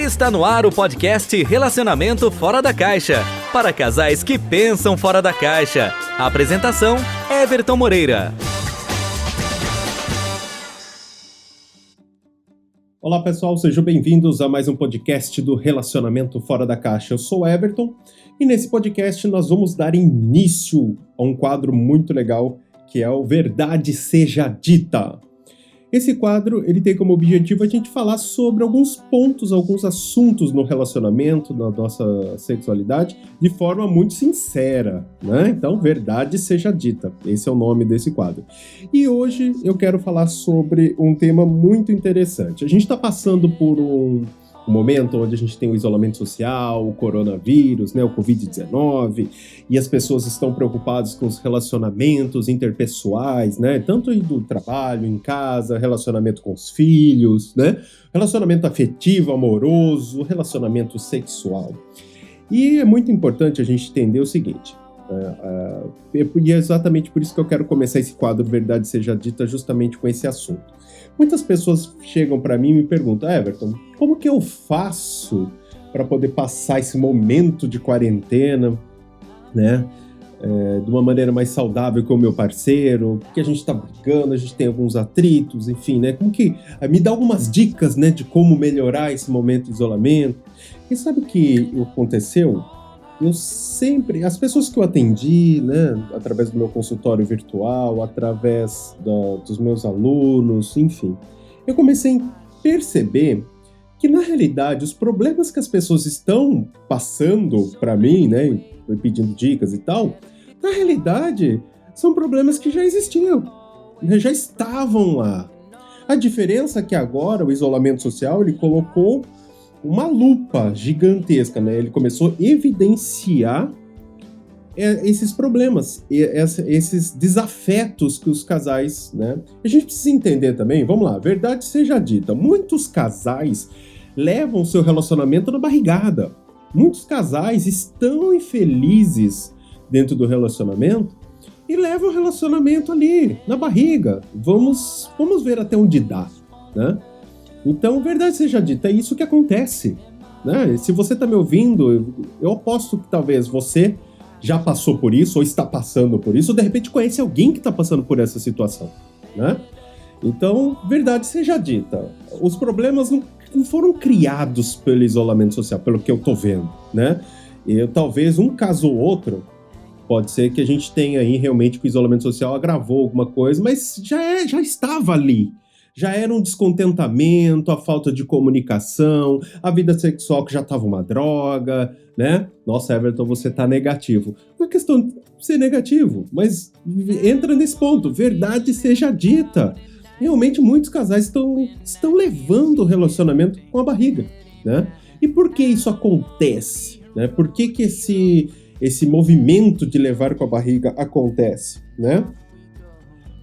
Está no ar o podcast Relacionamento Fora da Caixa, para casais que pensam fora da caixa. A apresentação, Everton Moreira. Olá pessoal, sejam bem-vindos a mais um podcast do Relacionamento Fora da Caixa. Eu sou o Everton e nesse podcast nós vamos dar início a um quadro muito legal que é o Verdade Seja Dita. Esse quadro ele tem como objetivo a gente falar sobre alguns pontos, alguns assuntos no relacionamento, na nossa sexualidade, de forma muito sincera, né? Então, verdade seja dita. Esse é o nome desse quadro. E hoje eu quero falar sobre um tema muito interessante. A gente está passando por um momento onde a gente tem o isolamento social, o coronavírus, né, o Covid-19, e as pessoas estão preocupadas com os relacionamentos interpessoais, né, tanto do trabalho, em casa, relacionamento com os filhos, né, relacionamento afetivo, amoroso, relacionamento sexual. E é muito importante a gente entender o seguinte, e é exatamente por isso que eu quero começar esse quadro Verdade Seja Dita justamente com esse assunto. Muitas pessoas chegam para mim e me perguntam, Everton, como que eu faço para poder passar esse momento de quarentena, né, de uma maneira mais saudável com o meu parceiro, porque a gente está brigando, a gente tem alguns atritos, enfim, né, como que me dá algumas dicas, né, de como melhorar esse momento de isolamento. E sabe o que aconteceu? Eu sempre, as pessoas que eu atendi, né, através do meu consultório virtual, através dos meus alunos, enfim, eu comecei a perceber que, na realidade, os problemas que as pessoas estão passando para mim, né, pedindo dicas e tal, na realidade, são problemas que já existiam, já estavam lá. A diferença é que agora o isolamento social, ele colocou uma lupa gigantesca, né? Ele começou a evidenciar esses problemas, esses desafetos que os casais, né? A gente precisa entender também, vamos lá, verdade seja dita, muitos casais levam seu relacionamento na barrigada. Muitos casais estão infelizes dentro do relacionamento e levam o relacionamento ali, na barriga. Vamos ver até onde dá, né? Então, verdade seja dita, é isso que acontece, né? Se você está me ouvindo, eu aposto que talvez você já passou por isso, ou está passando por isso, ou de repente conhece alguém que está passando por essa situação, né? Então, verdade seja dita, os problemas não foram criados pelo isolamento social, pelo que eu estou vendo, né? E talvez um caso ou outro, pode ser que a gente tenha aí realmente que o isolamento social agravou alguma coisa, mas já estava ali. Já era um descontentamento, a falta de comunicação, a vida sexual que já estava uma droga, né? Nossa, Everton, você tá negativo. Não é questão de ser negativo, mas entra nesse ponto, verdade seja dita. Realmente muitos casais estão levando o relacionamento com a barriga, né? E por que isso acontece? Né? Por que esse movimento de levar com a barriga acontece, né?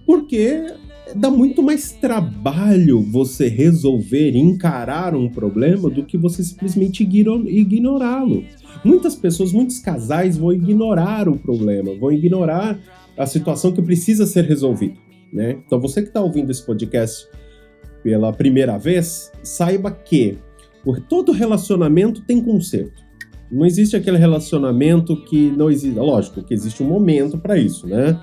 Porque dá muito mais trabalho você resolver e encarar um problema do que você simplesmente ignorá-lo. Muitas pessoas, muitos casais vão ignorar o problema, vão ignorar a situação que precisa ser resolvida, né? Então você que está ouvindo esse podcast pela primeira vez, saiba que todo relacionamento tem conserto. Não existe aquele relacionamento que não existe. Lógico que existe um momento para isso, né?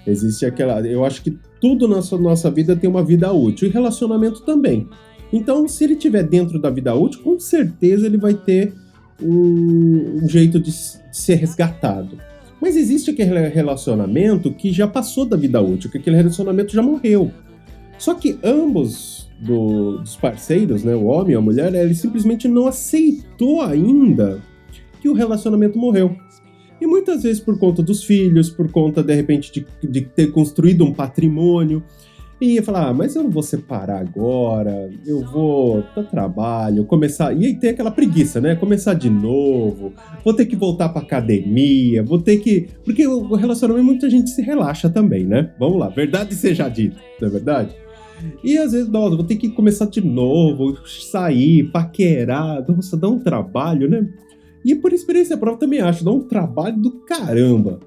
Existe eu acho que tudo na nossa vida tem uma vida útil, e relacionamento também. Então, se ele estiver dentro da vida útil, com certeza ele vai ter um jeito de ser resgatado. Mas existe aquele relacionamento que já passou da vida útil, que aquele relacionamento já morreu. Só que ambos dos parceiros, né, o homem e a mulher, ele simplesmente não aceitou ainda que o relacionamento morreu. E muitas vezes por conta dos filhos, por conta, de repente, de ter construído um patrimônio. E ia falar, mas eu não vou separar agora, eu vou dar trabalho, começar... E aí tem aquela preguiça, né? Começar de novo, vou ter que voltar pra academia, vou ter que... Porque o relacionamento, muita gente se relaxa também, né? Vamos lá, verdade seja dita, não é verdade? E às vezes, nossa, vou ter que começar de novo, sair, paquerar, nossa, dá um trabalho, né? E por experiência própria também acho, dá um trabalho do caramba.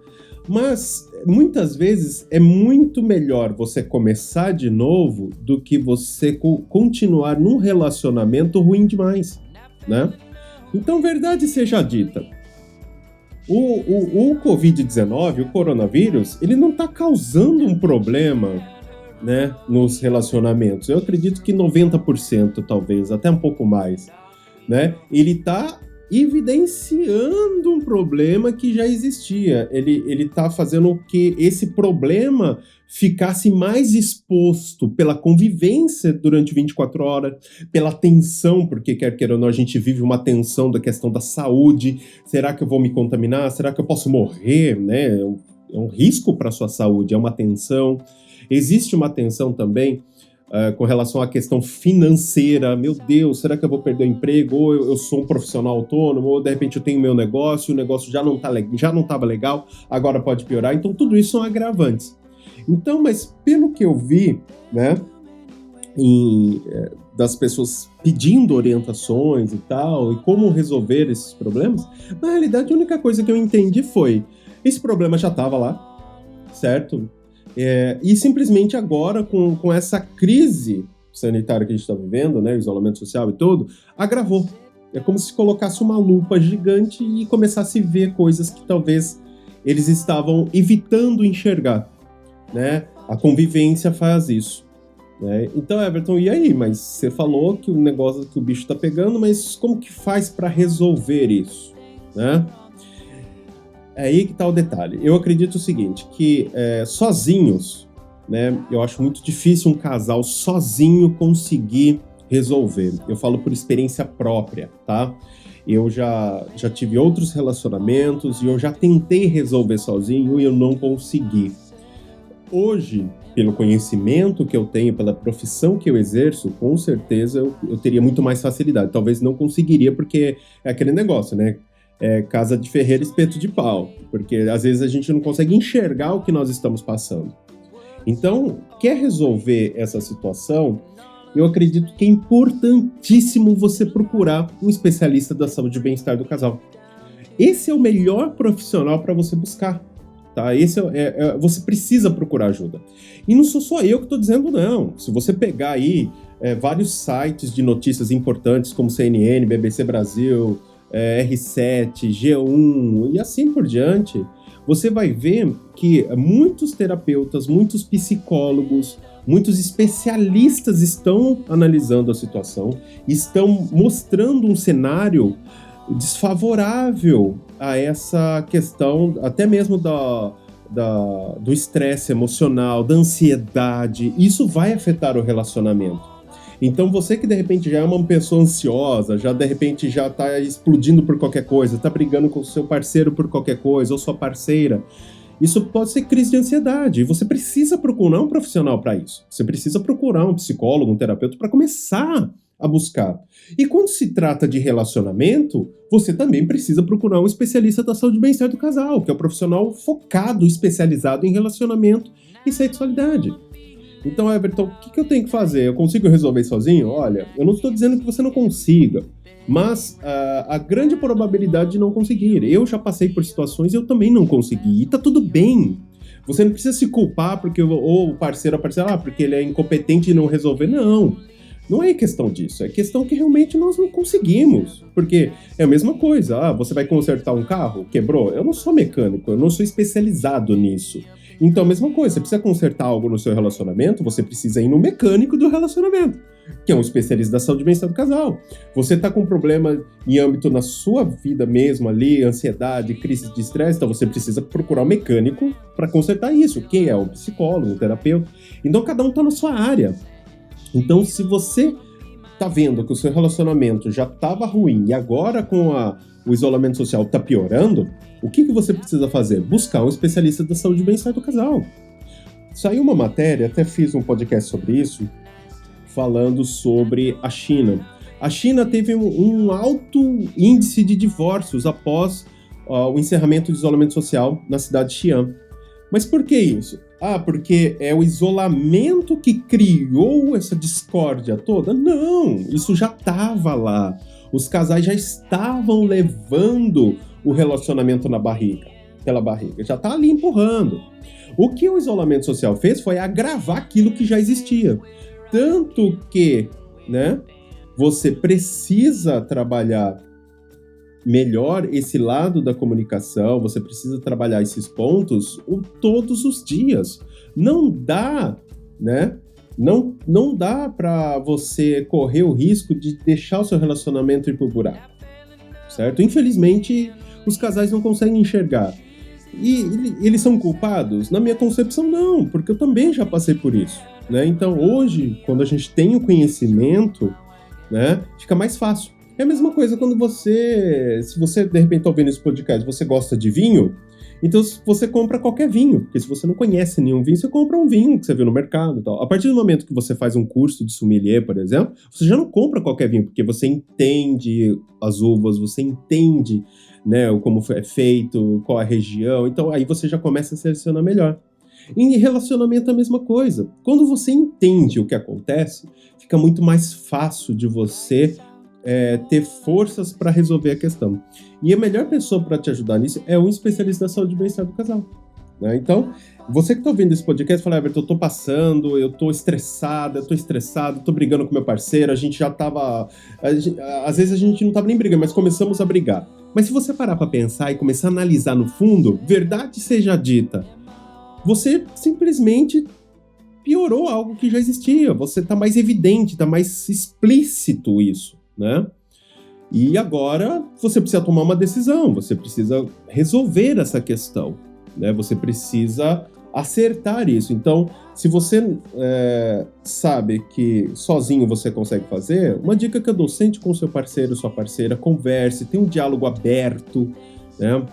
Mas muitas vezes é muito melhor você começar de novo do que você continuar num relacionamento ruim demais. né? Então, verdade seja dita, o Covid-19, o coronavírus, ele não está causando um problema, né, nos relacionamentos. Eu acredito que 90%, talvez, até um pouco mais, né? Ele está evidenciando um problema que já existia. Ele está fazendo que esse problema ficasse mais exposto pela convivência durante 24 horas, pela tensão, porque quer queira ou não, a gente vive uma tensão da questão da saúde. Será que eu vou me contaminar? Será que eu posso morrer? Né? É um risco para a sua saúde, é uma tensão. Existe uma tensão também com relação à questão financeira. Meu Deus, será que eu vou perder o emprego? Ou eu sou um profissional autônomo, ou de repente eu tenho meu negócio, o negócio já não estava legal, agora pode piorar. Então tudo isso são agravantes. Então, mas pelo que eu vi, né, das pessoas pedindo orientações e tal, e como resolver esses problemas, na realidade a única coisa que eu entendi foi, esse problema já estava lá, certo? E simplesmente agora, com essa crise sanitária que a gente está vivendo, né, isolamento social e tudo, agravou. É como se colocasse uma lupa gigante e começasse a ver coisas que talvez eles estavam evitando enxergar, né? A convivência faz isso, né? Então, Everton, e aí? Mas você falou que o negócio que o bicho está pegando, mas como que faz para resolver isso, né? É aí que está o detalhe. Eu acredito o seguinte, que sozinhos, né, eu acho muito difícil um casal sozinho conseguir resolver. Eu falo por experiência própria, tá? Eu já tive outros relacionamentos e eu já tentei resolver sozinho e eu não consegui. Hoje, pelo conhecimento que eu tenho, pela profissão que eu exerço, com certeza eu teria muito mais facilidade. Talvez não conseguiria, porque é aquele negócio, né? Casa de ferreiro, espeto de pau, porque às vezes a gente não consegue enxergar o que nós estamos passando. Então, quer resolver essa situação, eu acredito que é importantíssimo você procurar um especialista da saúde e bem-estar do casal. Esse é o melhor profissional para você buscar, tá? Você precisa procurar ajuda. E não sou só eu que estou dizendo, não. Se você pegar aí vários sites de notícias importantes, como CNN, BBC Brasil, R7, G1 e assim por diante, você vai ver que muitos terapeutas, muitos psicólogos, muitos especialistas estão analisando a situação, estão mostrando um cenário desfavorável a essa questão, até mesmo do estresse emocional, da ansiedade. Isso vai afetar o relacionamento. Então você que de repente já é uma pessoa ansiosa, já de repente já tá explodindo por qualquer coisa, tá brigando com o seu parceiro por qualquer coisa, ou sua parceira, isso pode ser crise de ansiedade. E você precisa procurar um profissional para isso. Você precisa procurar um psicólogo, um terapeuta para começar a buscar. E quando se trata de relacionamento, você também precisa procurar um especialista da saúde e bem-estar do casal, que é um profissional focado, especializado em relacionamento e sexualidade. Então, Everton, o que eu tenho que fazer? Eu consigo resolver sozinho? Olha, eu não estou dizendo que você não consiga, mas a grande probabilidade de não conseguir. Eu já passei por situações e eu também não consegui. E tá tudo bem. Você não precisa se culpar porque ou o parceiro ou a parceira, porque ele é incompetente e não resolver. Não. Não é questão disso. É questão que realmente nós não conseguimos. Porque é a mesma coisa. Você vai consertar um carro? Quebrou? Eu não sou mecânico, eu não sou especializado nisso. Então, a mesma coisa, você precisa consertar algo no seu relacionamento, você precisa ir no mecânico do relacionamento, que é um especialista da saúde e bem-estar do casal. Você tá com um problema em âmbito na sua vida mesmo ali, ansiedade, crise de estresse, então você precisa procurar um mecânico para consertar isso, que é um psicólogo, um terapeuta. Então, cada um tá na sua área. Então, se você tá vendo que o seu relacionamento já estava ruim e agora com o isolamento social está piorando, o que você precisa fazer? Buscar um especialista da saúde e bem-estar do casal. Saiu uma matéria, até fiz um podcast sobre isso, falando sobre a China. A China teve um alto índice de divórcios após o encerramento do isolamento social na cidade de Xi'an. Mas por que isso? Porque é o isolamento que criou essa discórdia toda? Não, isso já estava lá. Os casais já estavam levando o relacionamento pela barriga. Já está ali empurrando. O que o isolamento social fez foi agravar aquilo que já existia. Tanto que, né, você precisa trabalhar melhor esse lado da comunicação, você precisa trabalhar esses pontos todos os dias. Não dá, né? Não dá para você correr o risco de deixar o seu relacionamento ir pro buraco, certo? Infelizmente, os casais não conseguem enxergar. E eles são culpados? Na minha concepção, não, porque eu também já passei por isso, né? Então, hoje, quando a gente tem o conhecimento, né, fica mais fácil. É a mesma coisa quando se você, de repente, tá ouvindo esse podcast, você gosta de vinho, então você compra qualquer vinho, porque se você não conhece nenhum vinho, você compra um vinho que você viu no mercado e tal. A partir do momento que você faz um curso de sommelier, por exemplo, você já não compra qualquer vinho, porque você entende as uvas, você entende, né, como é feito, qual a região, então aí você já começa a selecionar melhor. Em relacionamento é a mesma coisa. Quando você entende o que acontece, fica muito mais fácil de você ter forças para resolver a questão. E a melhor pessoa para te ajudar nisso é um especialista da saúde e bem-estar do casal, né? Então, você que está ouvindo esse podcast, fala, Everton, eu tô passando, eu tô estressado, tô brigando com meu parceiro, a gente já tava... às vezes a gente não tava nem brigando, mas começamos a brigar. Mas se você parar para pensar e começar a analisar no fundo, verdade seja dita, você simplesmente piorou algo que já existia, você tá mais evidente, tá mais explícito isso, né? E agora você precisa tomar uma decisão, você precisa resolver essa questão, né? Você precisa acertar isso. Então, se você sabe que sozinho você consegue fazer, uma dica que eu dou, sente com seu parceiro, sua parceira, converse, tenha um diálogo aberto, né?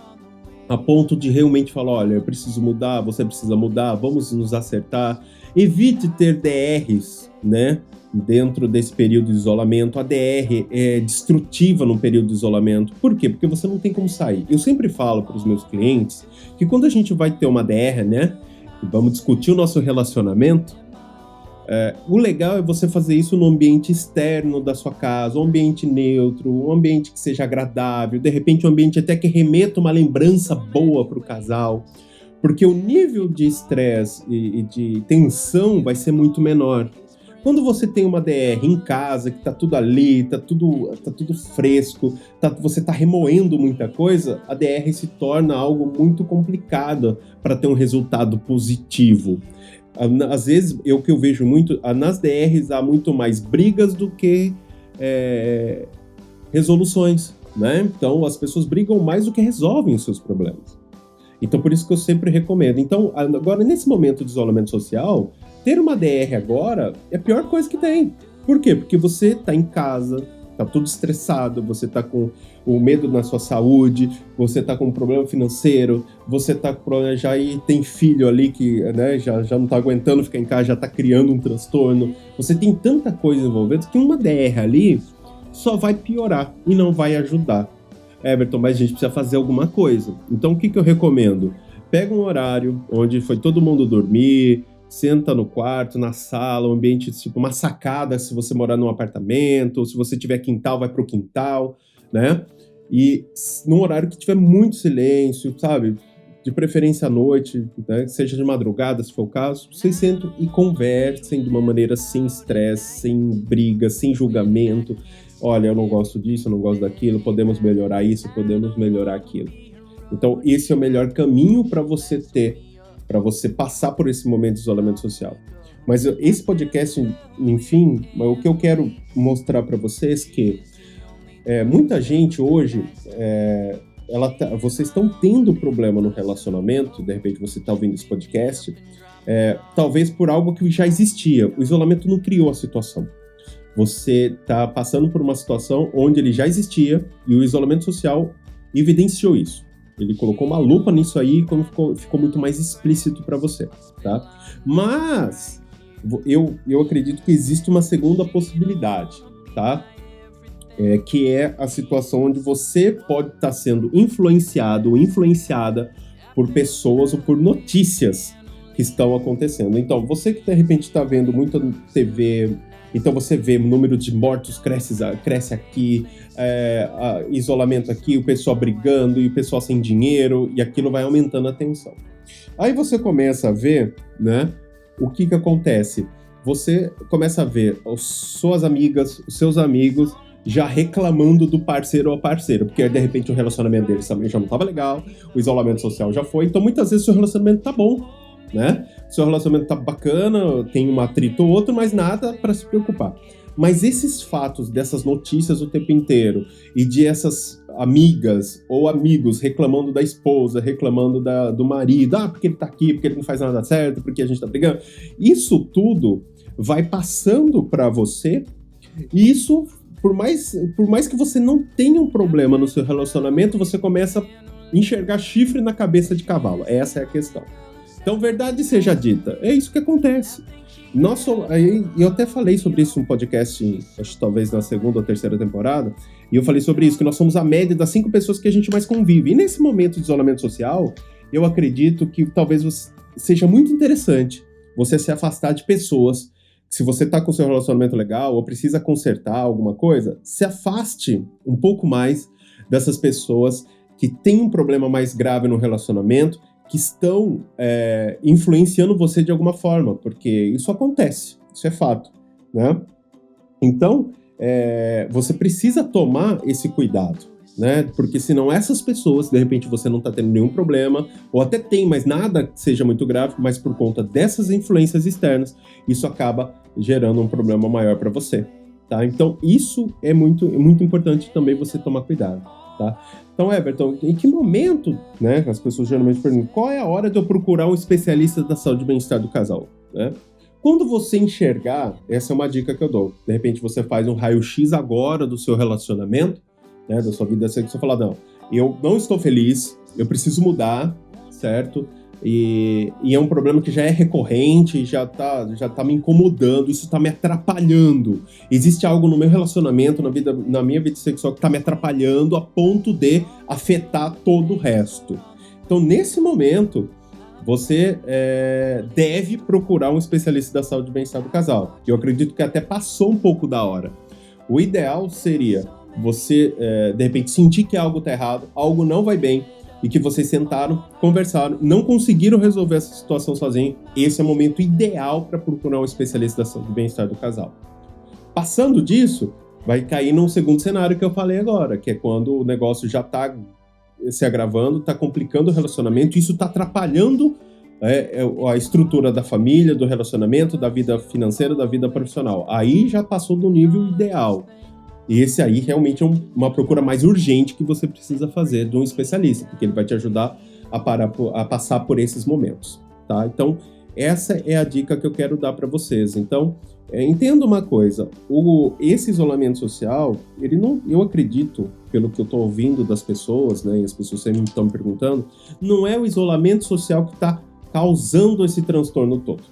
A ponto de realmente falar, olha, eu preciso mudar, você precisa mudar, vamos nos acertar. Evite ter DRs, né, dentro desse período de isolamento. A DR é destrutiva no período de isolamento. Por quê? Porque você não tem como sair. Eu sempre falo para os meus clientes que quando a gente vai ter uma DR, né, e vamos discutir o nosso relacionamento, o legal é você fazer isso no ambiente externo da sua casa, um ambiente neutro, um ambiente que seja agradável, de repente um ambiente até que remeta uma lembrança boa para o casal, porque o nível de estresse e de tensão vai ser muito menor. Quando você tem uma DR em casa, que tá tudo ali, tá tudo fresco, você tá remoendo muita coisa, a DR se torna algo muito complicado para ter um resultado positivo. Às vezes, o que eu vejo muito, nas DRs há muito mais brigas do que resoluções, né? Então, as pessoas brigam mais do que resolvem os seus problemas. Então, por isso que eu sempre recomendo. Então, agora, nesse momento de isolamento social, ter uma DR agora é a pior coisa que tem. Por quê? Porque você tá em casa, tá tudo estressado, você tá com o medo na sua saúde, você tá com um problema financeiro, você tá com problema já e tem filho ali que, né, já não tá aguentando ficar em casa, já tá criando um transtorno. Você tem tanta coisa envolvida que uma DR ali só vai piorar e não vai ajudar. Everton, mas a gente precisa fazer alguma coisa. Então, o que eu recomendo? Pega um horário onde foi todo mundo dormir, senta no quarto, na sala, um ambiente tipo uma sacada, se você morar num apartamento, ou se você tiver quintal, vai pro quintal, né? E num horário que tiver muito silêncio, sabe? De preferência à noite, né? Seja de madrugada, se for o caso, vocês sentam e conversem de uma maneira sem estresse, sem briga, sem julgamento. Olha, eu não gosto disso, eu não gosto daquilo, podemos melhorar isso, podemos melhorar aquilo. Então, esse é o melhor caminho para você ter, para você passar por esse momento de isolamento social. Mas esse podcast, enfim, o que eu quero mostrar para vocês é que muita gente hoje, vocês estão tendo problema no relacionamento, de repente você está ouvindo esse podcast, talvez por algo que já existia. O isolamento não criou a situação. Você está passando por uma situação onde ele já existia e o isolamento social evidenciou isso. Ele colocou uma lupa nisso aí e ficou muito mais explícito para você, tá? Mas eu acredito que existe uma segunda possibilidade, tá? Que é a situação onde você pode estar sendo influenciado ou influenciada por pessoas ou por notícias que estão acontecendo. Então, você que de repente está vendo muita TV, então você vê o número de mortos cresce aqui, isolamento aqui, o pessoal brigando e o pessoal sem dinheiro, e aquilo vai aumentando a tensão. Aí você começa a ver, né, o que acontece. você começa a ver as suas amigas, os seus amigos já reclamando do parceiro ou parceira, porque de repente o relacionamento deles também já não estava legal, o isolamento social já foi, então muitas vezes o seu relacionamento tá bom, né? Seu relacionamento tá bacana, tem um atrito ou outro, mas nada para se preocupar. Mas esses fatos, dessas notícias o tempo inteiro, e de essas amigas ou amigos reclamando da esposa, reclamando do marido, porque ele tá aqui, porque ele não faz nada certo, porque a gente tá brigando, isso tudo vai passando para você, e isso, por mais que você não tenha um problema no seu relacionamento, você começa a enxergar chifre na cabeça de cavalo. Essa é a questão. Então, verdade seja dita, é isso que acontece. Eu até falei sobre isso em um podcast, acho que talvez na segunda ou terceira temporada, e eu falei sobre isso, que nós somos a média das 5 pessoas que a gente mais convive. E nesse momento de isolamento social, eu acredito que talvez seja muito interessante você se afastar de pessoas. Se você está com o seu relacionamento legal ou precisa consertar alguma coisa, se afaste um pouco mais dessas pessoas que têm um problema mais grave no relacionamento, que estão influenciando você de alguma forma, porque isso acontece, isso é fato, né? Então, você precisa tomar esse cuidado, né? Porque senão essas pessoas, de repente você não está tendo nenhum problema, ou até tem, mas nada que seja muito grave, mas por conta dessas influências externas, isso acaba gerando um problema maior para você, tá? Então, isso é muito importante também você tomar cuidado, tá? Então, Everton, em que momento, né, as pessoas geralmente perguntam, qual é a hora de eu procurar um especialista da saúde e bem-estar do casal, né? Quando você enxergar, essa é uma dica que eu dou, de repente você faz um raio-x agora do seu relacionamento, né, da sua vida sexual, você fala, não, eu não estou feliz, eu preciso mudar, certo? E é um problema que já é recorrente, já tá me incomodando, isso tá me atrapalhando. Existe algo no meu relacionamento, na minha vida sexual que tá me atrapalhando a ponto de afetar todo o resto. Então, nesse momento, você deve procurar um especialista da saúde e bem-estar do casal. Eu acredito que até passou um pouco da hora. O ideal seria você, de repente, sentir que algo tá errado, algo não vai bem, e que vocês sentaram, conversaram, não conseguiram resolver essa situação sozinhos, esse é o momento ideal para procurar um especialista da saúde e bem-estar do casal. Passando disso, vai cair num segundo cenário que eu falei agora, que é quando o negócio já está se agravando, está complicando o relacionamento, isso está atrapalhando a estrutura da família, do relacionamento, da vida financeira, da vida profissional. Aí já passou do nível ideal. E esse aí realmente é uma procura mais urgente que você precisa fazer de um especialista, porque ele vai te ajudar a passar por esses momentos, tá? Então, essa é a dica que eu quero dar para vocês. Então, entenda uma coisa, esse isolamento social, eu acredito, pelo que eu estou ouvindo das pessoas, né, e as pessoas sempre estão me perguntando, não é o isolamento social que está causando esse transtorno todo.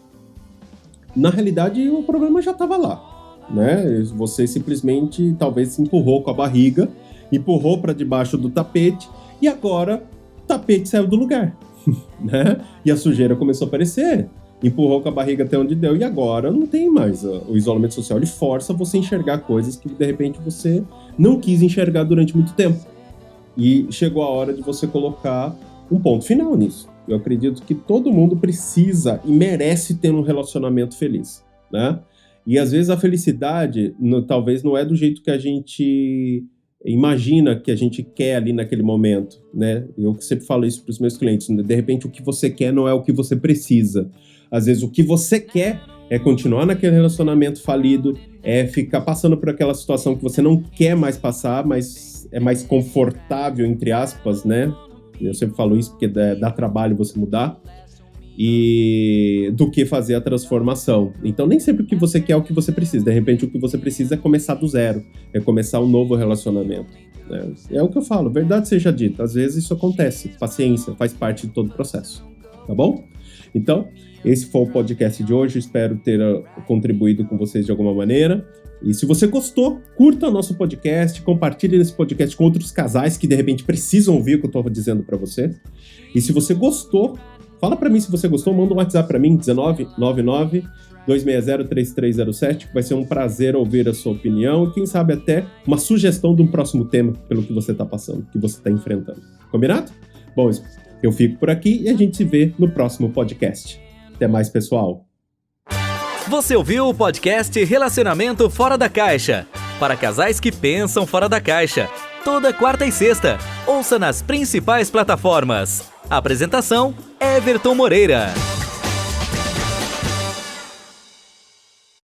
Na realidade, o problema já estava lá. Né? Você simplesmente talvez empurrou com a barriga, empurrou para debaixo do tapete e agora o tapete saiu do lugar, né? E a sujeira começou a aparecer, empurrou com a barriga até onde deu e agora não tem mais. O isolamento social ele força você a enxergar coisas que de repente você não quis enxergar durante muito tempo e chegou a hora de você colocar um ponto final nisso. Eu acredito que todo mundo precisa e merece ter um relacionamento feliz, né? E às vezes a felicidade talvez não é do jeito que a gente imagina que a gente quer ali naquele momento, né? Eu sempre falo isso para os meus clientes, né? De repente o que você quer não é o que você precisa. Às vezes o que você quer é continuar naquele relacionamento falido, é ficar passando por aquela situação que você não quer mais passar, mas é mais confortável, entre aspas, né? Eu sempre falo isso porque dá trabalho você mudar. E do que fazer a transformação. Então, nem sempre o que você quer é o que você precisa. De repente, o que você precisa é começar do zero, é começar um novo relacionamento. Né? É o que eu falo, verdade seja dita. Às vezes isso acontece, paciência, faz parte de todo o processo. Tá bom? Então, esse foi o podcast de hoje. Espero ter contribuído com vocês de alguma maneira. E se você gostou, curta o nosso podcast, compartilhe esse podcast com outros casais que de repente precisam ouvir o que eu estou dizendo para você. E se você gostou, fala para mim se você gostou, manda um WhatsApp para mim, 1999-260-3307, que vai ser um prazer ouvir a sua opinião e quem sabe até uma sugestão de um próximo tema pelo que você está passando, que você está enfrentando. Combinado? Bom, eu fico por aqui e a gente se vê no próximo podcast. Até mais, pessoal! Você ouviu o podcast Relacionamento Fora da Caixa, para casais que pensam fora da caixa. Toda quarta e sexta. Ouça nas principais plataformas. Apresentação: Everton Moreira.